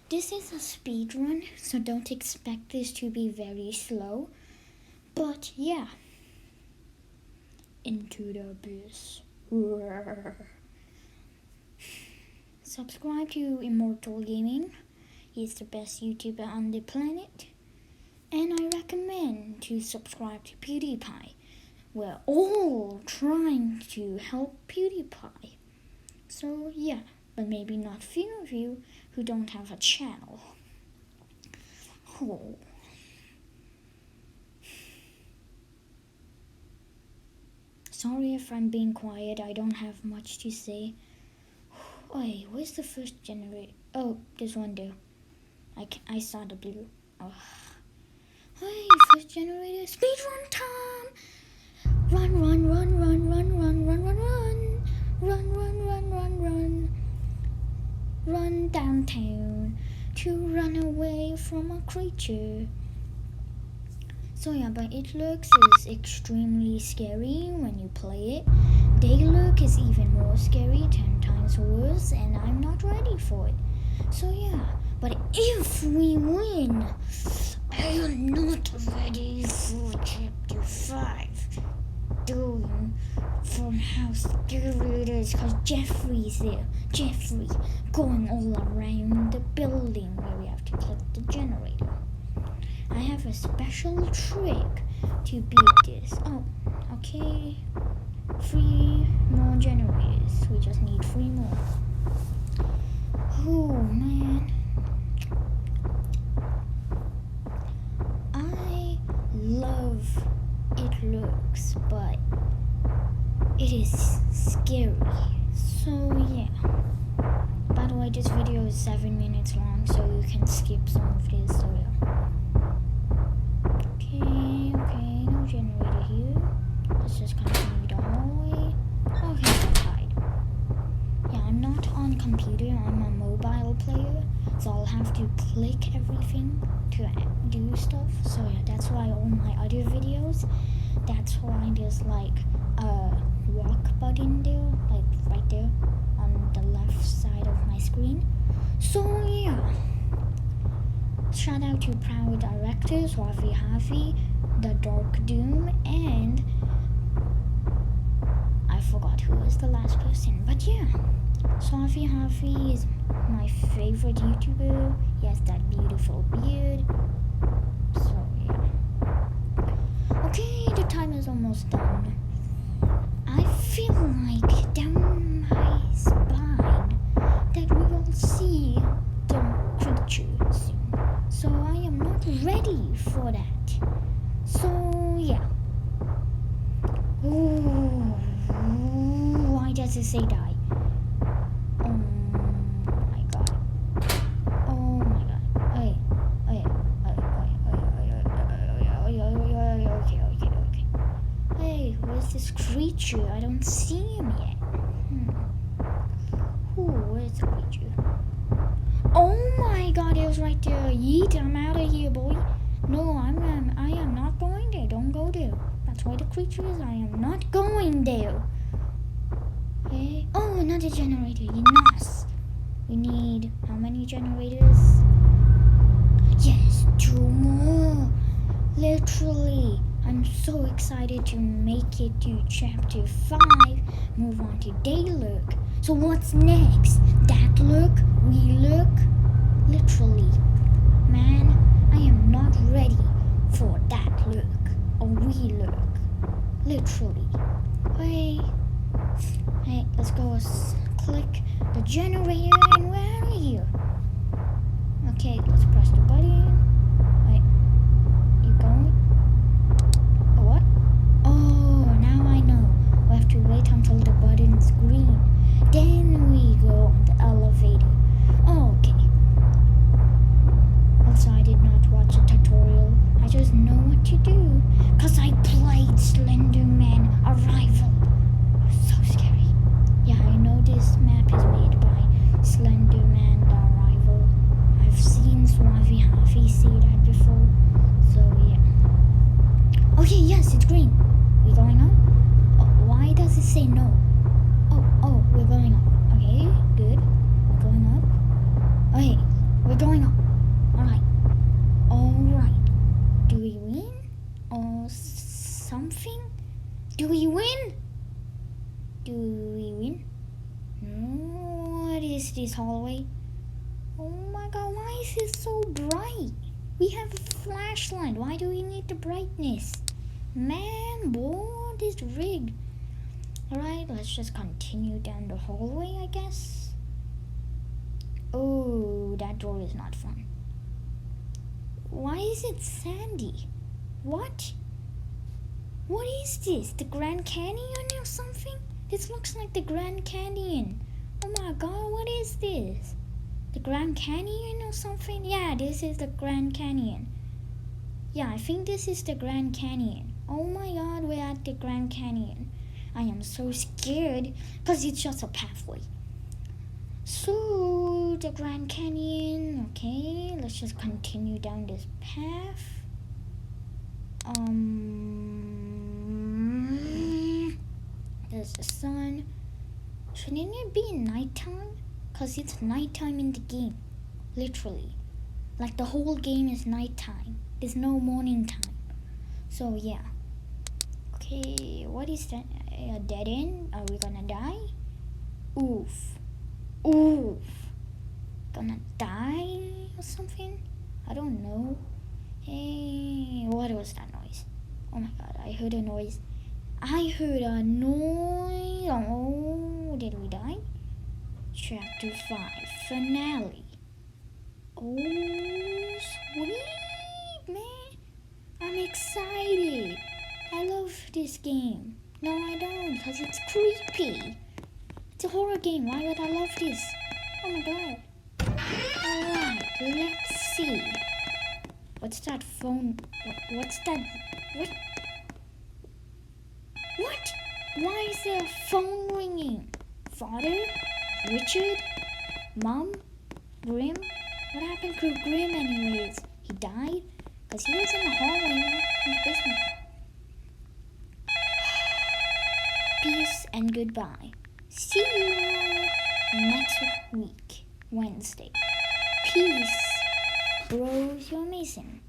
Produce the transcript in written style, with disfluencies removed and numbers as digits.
This is a speed run, so don't expect this to be very slow. But yeah, into the abyss. Subscribe to Immortal Gaming. He's the best YouTuber on the planet. And I recommend to subscribe to PewDiePie. We're all trying to help PewDiePie. So yeah, but maybe not few of you who don't have a channel. Oh. Sorry if I'm being quiet, I don't have much to say. Wait, where's the first generator? Oh, there's one there. I saw the blue. Oh. Hey, first generator, speed run time! Run, run, run, run, run, run, run, run, run. Run, run, run, run, run. Run downtown to run away from a creature. So yeah, but it lurks is extremely scary when you play it. Day lurk is even more scary, 10 times worse, and I'm not ready for it. So yeah, but if we win, I am not ready for chapter 5. Doing from how scary it is, because Jeffrey's there. Jeffrey going all around the building where we have to click the generator. I have a special trick to beat this. Oh, okay. 3 more generators. We just need 3 more. Oh man. I love it looks, but it is scary. So yeah. By the way, this video is 7 minutes long, so you can skip some of this. So yeah. Okay, no generator here. Let's just continue the hallway. Okay, I died. Yeah, I'm not on computer, I'm a mobile player, so I'll have to click everything to do stuff. So yeah, that's why all my other videos, that's why there's like a walk button there, like right there on the left side of my screen. So yeah. Shout out to proud directors Wafi Hafi, The Dark Doom, and I forgot who was the last person. But yeah, Wafi Hafi is my favorite YouTuber. He has that beautiful beard. So yeah. Okay, the time is almost done. I feel like down my spine that we will see the creature soon. So I am not ready for that. So yeah. Ooh, why does it say die? Oh my god. Oh my god. Okay. Hey, where's this creature? I don't see him yet. Where's the creature? Oh my god, it was right there. Yeet, I'm out of here, boy. No, I am not going there. Don't go there. That's where the creature is. I am not going there. Okay. Oh, another generator. Yes. We need how many generators? Yes, 2 more. Literally. I'm so excited to make it to chapter 5. Move on to day lurk. So what's next? That lurk? We lurk? Literally. Man, I am not ready for that lurk. Or we lurk. Literally. Hey, let's go click the generator and we're out of here. Okay, let's press the button. Wait, you going? What? Oh, now I know. We have to wait until the button's green. Then we go on the elevator. Oh, okay. Also, I did not watch a tutorial. I just know what to do. Because I played Slenderman Arrival. So scary. Yeah, I know this map is made by Slenderman Arrival. I've seen Wafi Hafi say that before. So, yeah. Okay, yes, it's green. We going up? Oh, why does it say no? Oh, we're going up. Okay, good. We're going up. Okay, We're going up. Alright. Alright. Do we win? Or something? Do we win? Do we win? No. What is this hallway? Oh my god, why is it so bright? We have a flashlight. Why do we need the brightness? Man, boy, this rigged. Alright, let's just continue down the hallway, I guess. Oh, that door is not fun. Why is it sandy? What? What is this? The Grand Canyon or something? This looks like the Grand Canyon. Oh my god, what is this? The Grand Canyon or something? Yeah, this is the Grand Canyon. Yeah, I think this is the Grand Canyon. Oh my god, we're at the Grand Canyon. I am so scared because it's just a pathway. So, the Grand Canyon. Okay, let's just continue down this path. There's the sun. Shouldn't it be nighttime? Because it's nighttime in the game. Literally. Like the whole game is nighttime. There's no morning time. So yeah. Okay, what is that? A dead end? Are we gonna die? Oof. Oof. Gonna die or something? I don't know. Hey, what was that noise? Oh my god, I heard a noise. I heard a noise. Oh, did we die? Chapter 5 Finale. Oh, sweet, man. I'm excited. I love this game. No, I don't, because it's creepy. It's a horror game. Why would I love this? Oh my god. Alright, let's see. What's that phone? What's that? What? What? Why is there a phone ringing? Father? Richard? Mom? Grim? What happened to Grim anyways? He died? Because he was in the hallway, right? In the basement. Peace and goodbye. See you next week, Wednesday. Peace. Bros, you're amazing.